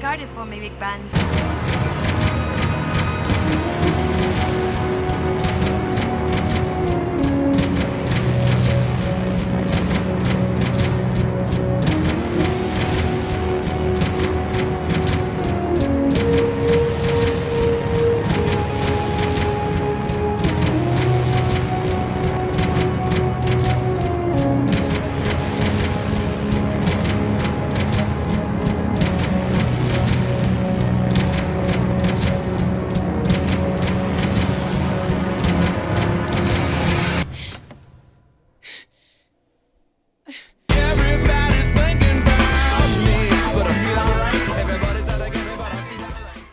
started for me, big band.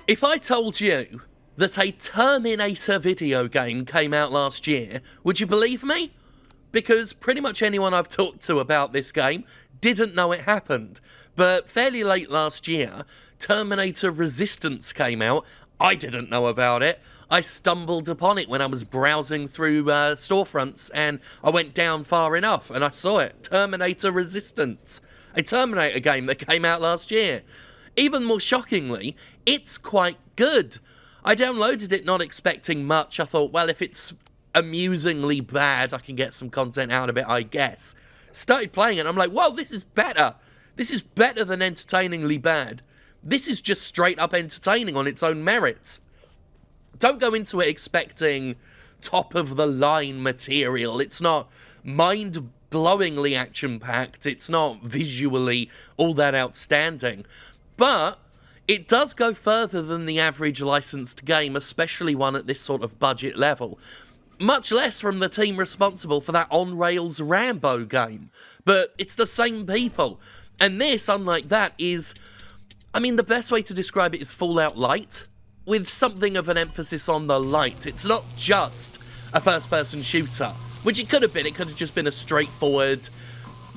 If I told you that a Terminator video game came out last year, would you believe me? Because pretty much anyone I've talked to about this game didn't know it happened. But fairly late last year, Terminator Resistance came out. I didn't know about it. I stumbled upon it when I was browsing through storefronts, and I went down far enough and I saw it. Terminator Resistance, a Terminator game that came out last year. Even more shockingly, it's quite good. I downloaded it not expecting much. I thought, well, if it's amusingly bad, I can get some content out of it, I guess. Started playing it, and I'm like, whoa, this is better. This is better than entertainingly bad. This is just straight up entertaining on its own merits. Don't go into it expecting top-of-the-line material. It's not mind-blowingly action-packed. It's not visually all that outstanding. But it does go further than the average licensed game, especially one at this sort of budget level. Much less from the team responsible for that on-rails Rambo game. But it's the same people. And this, unlike that, is... I mean, the best way to describe it is Fallout Lite, with something of an emphasis on the light. It's not just a first-person shooter, which it could have been. It could have just been a straightforward,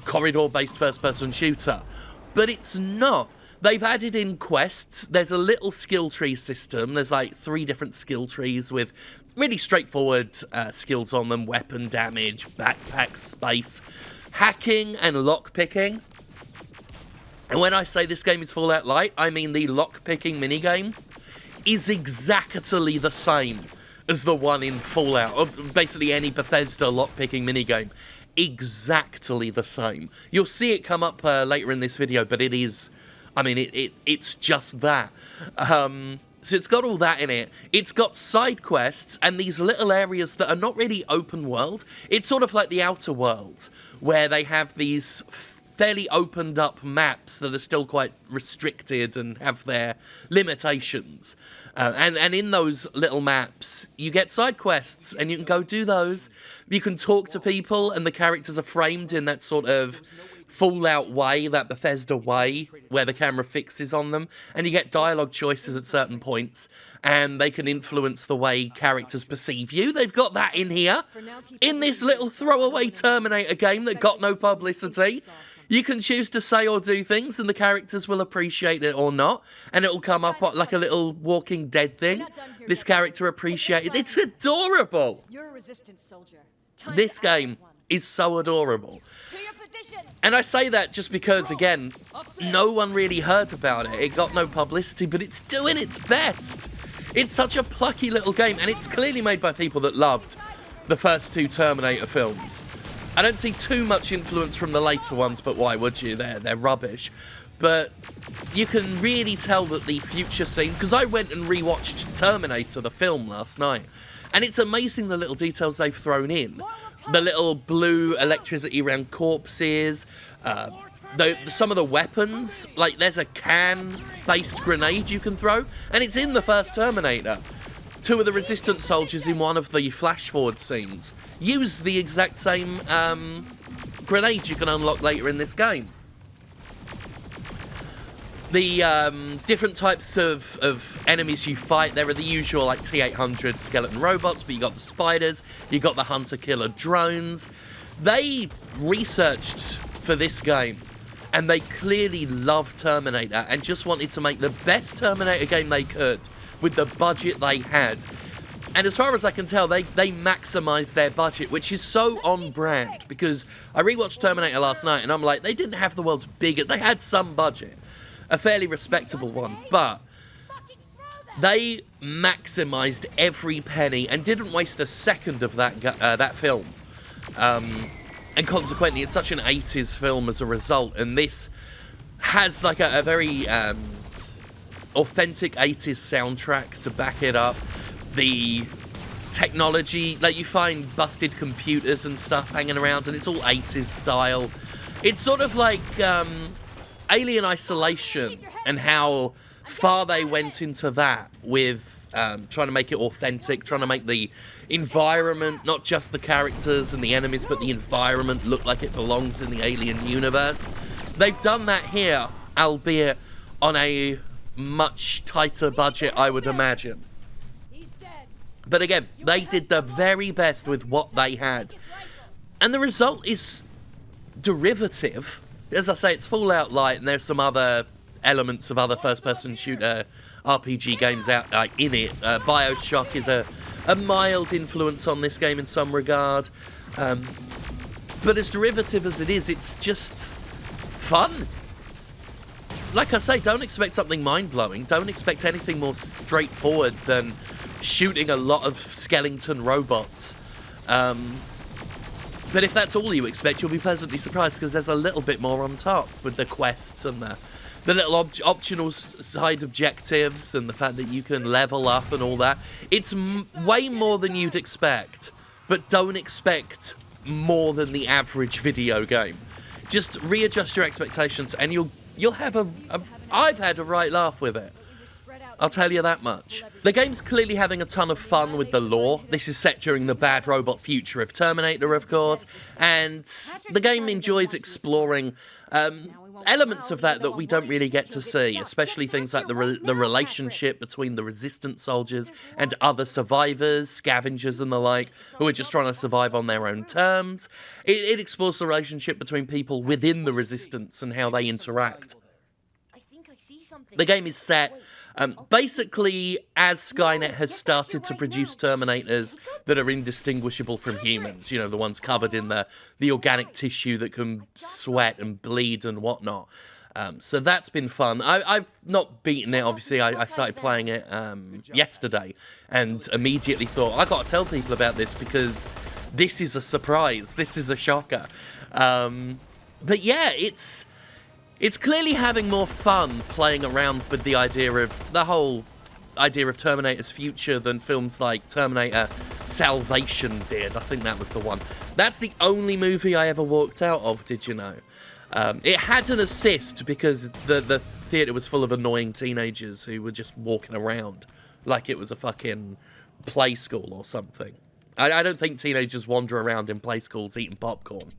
corridor-based first-person shooter. But it's not. They've added in quests. There's a little skill tree system. There's like 3 different skill trees with really straightforward skills on them. Weapon damage, backpack space, hacking, and lockpicking. And when I say this game is Fallout Lite, I mean the lockpicking minigame is exactly the same as the one in Fallout, or basically any Bethesda lockpicking minigame. Exactly the same. You'll see it come up later in this video, but it is... I mean, it's just that. So it's got all that in it. It's got side quests and these little areas that are not really open world. It's sort of like the Outer Worlds, where they have these fairly opened up maps that are still quite restricted and have their limitations. And in those little maps, you get side quests and you can go do those. You can talk to people and the characters are framed in that sort of Fallout way, that Bethesda way, where the camera fixes on them, and you get dialogue choices at certain points, and they can influence the way characters perceive you. They've got that in here, in this little throwaway Terminator game that got no publicity. You can choose to say or do things, and the characters will appreciate it or not, and it will come up like a little Walking Dead thing. This character appreciated. It's adorable. This game is so adorable. And I say that just because, again, no one really heard about it. It got no publicity, but it's doing its best. It's such a plucky little game, and it's clearly made by people that loved the first 2 Terminator films. I don't see too much influence from the later ones, but why would you? They're rubbish. But you can really tell that the future scene... Because I went and rewatched Terminator, the film, last night. And it's amazing the little details they've thrown in. The little blue electricity around corpses, some of the weapons, like there's a can-based grenade you can throw, and it's in the first Terminator. 2 of the Resistance soldiers in one of the flash-forward scenes use the exact same grenade you can unlock later in this game. The different types of enemies you fight, there are the usual like T-800 skeleton robots, but you got the spiders, you got the hunter-killer drones. They researched for this game, and they clearly love Terminator and just wanted to make the best Terminator game they could with the budget they had. And as far as I can tell, they maximised their budget, which is so on brand, because I rewatched Terminator last night and I'm like, they didn't have the world's biggest, they had some budget. a fairly respectable one, but they maximised every penny and didn't waste a second of that film. And consequently, it's such an 80s film as a result, and this has like a very authentic 80s soundtrack to back it up. The technology, like you find busted computers and stuff hanging around, and it's all 80s style. It's sort of like Alien Isolation and how far they went into that with trying to make it authentic, trying to make the environment, not just the characters and the enemies, but the environment look like it belongs in the Alien universe. They've done that here, albeit on a much tighter budget, I would imagine. But again, they did the very best with what they had. And the result is derivative. As I say, it's Fallout Lite, and there's some other elements of other first-person shooter RPG games out in it. BioShock is a mild influence on this game in some regard. But as derivative as it is, it's just fun. Like I say, don't expect something mind-blowing. Don't expect anything more straightforward than shooting a lot of skeleton robots. But if that's all you expect, you'll be pleasantly surprised, because there's a little bit more on top with the quests and the little optional side objectives and the fact that you can level up and all that. It's way more than you'd expect, but don't expect more than the average video game. Just readjust your expectations and you'll have I've had a right laugh with it. I'll tell you that much. The game's clearly having a ton of fun with the lore. This is set during the bad robot future of Terminator, of course, and the game enjoys exploring elements of that we don't really get to see, especially things like the relationship between the resistance soldiers and other survivors, scavengers and the like, who are just trying to survive on their own terms. It explores the relationship between people within the resistance and how they interact. The game is set basically as Skynet has started to produce Terminators that are indistinguishable from humans, you know, the ones covered in the organic tissue that can sweat and bleed and whatnot. So that's been fun. I've not beaten it, obviously. I started playing it yesterday and immediately thought, I got to tell people about this because this is a surprise. This is a shocker. But yeah, it's clearly having more fun playing around with the whole idea of Terminator's future than films like Terminator Salvation did. I think that was the one. That's the only movie I ever walked out of, did you know? It had an assist because the theatre was full of annoying teenagers who were just walking around like it was a fucking play school or something. I don't think teenagers wander around in play schools eating popcorn.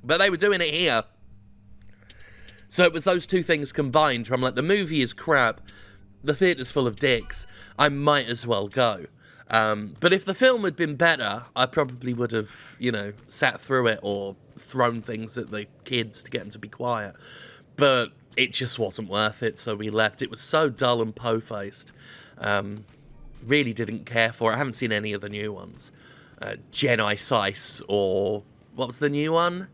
But they were doing it here. So it was those two things combined, where I'm like, the movie is crap, the theatre's full of dicks, I might as well go. But if the film had been better, I probably would have, sat through it or thrown things at the kids to get them to be quiet. But it just wasn't worth it, so we left. It was so dull and po-faced. Really didn't care for it. I haven't seen any of the new ones. Genesis, or what was the new one?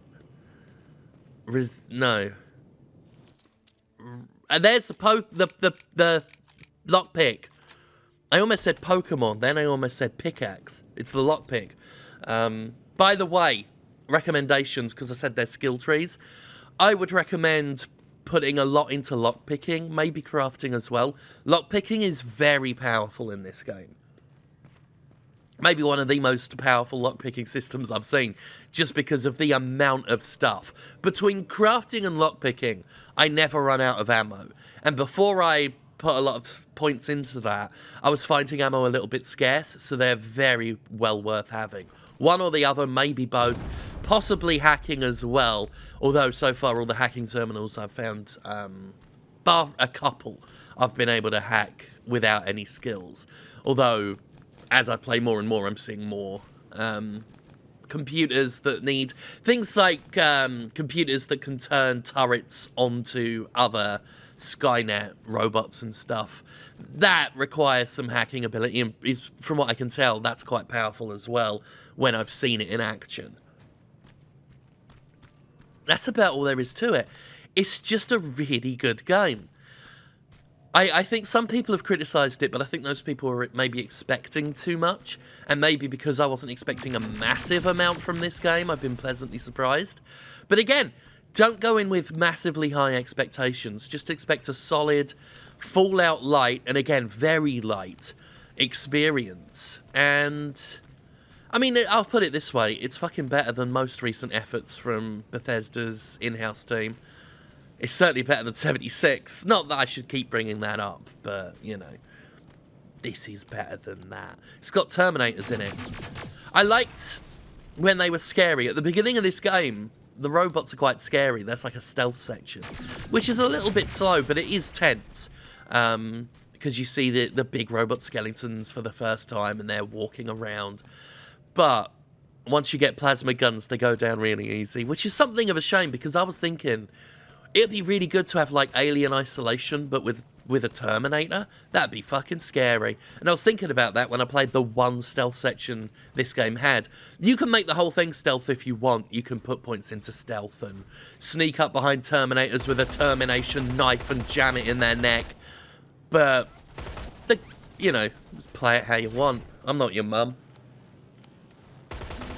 No. And there's the lockpick. I almost said Pokemon, then I almost said pickaxe. It's the lockpick. By the way, recommendations, because I said they're skill trees. I would recommend putting a lot into lockpicking, maybe crafting as well. Lockpicking is very powerful in this game. Maybe one of the most powerful lockpicking systems I've seen, just because of the amount of stuff. Between crafting and lockpicking, I never run out of ammo. And before I put a lot of points into that, I was finding ammo a little bit scarce, so they're very well worth having. One or the other, maybe both. Possibly hacking as well, although so far all the hacking terminals I've found, bar a couple, I've been able to hack without any skills. Although, as I play more and more, I'm seeing more computers that need things like computers that can turn turrets onto other Skynet robots and stuff. That requires some hacking ability, and from what I can tell, that's quite powerful as well when I've seen it in action. That's about all there is to it. It's just a really good game. I think some people have criticised it, but I think those people were maybe expecting too much, and maybe because I wasn't expecting a massive amount from this game, I've been pleasantly surprised. But again, don't go in with massively high expectations. Just expect a solid Fallout Lite, and again, very light experience. And I mean, I'll put it this way, it's fucking better than most recent efforts from Bethesda's in-house team. It's certainly better than 76. Not that I should keep bringing that up, but, you know, this is better than that. It's got Terminators in it. I liked when they were scary. At the beginning of this game, the robots are quite scary. There's like a stealth section, which is a little bit slow, but it is tense. Because you see the big robot skeletons for the first time, and they're walking around. But once you get plasma guns, they go down really easy, which is something of a shame, because I was thinking it'd be really good to have, like, Alien Isolation, but with a Terminator. That'd be fucking scary. And I was thinking about that when I played the one stealth section this game had. You can make the whole thing stealth if you want. You can put points into stealth and sneak up behind Terminators with a termination knife and jam it in their neck. But, you know, play it how you want. I'm not your mum.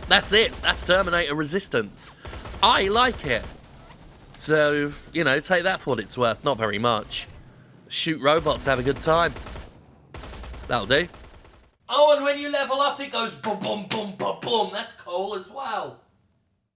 That's it. That's Terminator Resistance. I like it. So, you know, take that for what it's worth. Not very much. Shoot robots, have a good time. That'll do. Oh, and when you level up, it goes boom, boom, boom, boom, boom. That's cool as well.